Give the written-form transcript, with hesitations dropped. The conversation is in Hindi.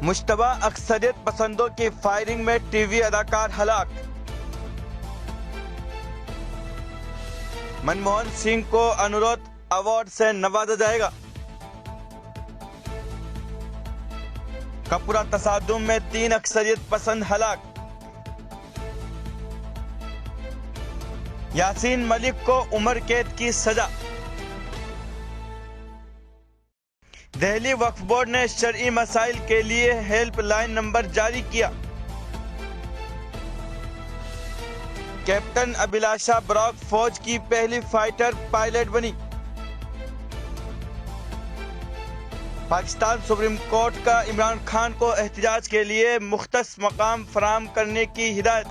मुश्तबा अक्सरियत पसंदों की फायरिंग में टीवी अदाकार हलाक। मनमोहन सिंह को अनुरोध अवार्ड से नवाजा जाएगा। कपूरा तसादुम में 3 अक्सरियत पसंद हलाक। यासीन मलिक को उम्र कैद की सजा। दिल्ली वक्फ बोर्ड ने शरई मसाइल के लिए हेल्पलाइन नंबर जारी किया। कैप्टन अभिलाषा ब्रॉक फौज की पहली फाइटर पायलट बनी। पाकिस्तान सुप्रीम कोर्ट का इमरान खान को एहतजाज के लिए मुख्तस मकाम फराहम करने की हिदायत।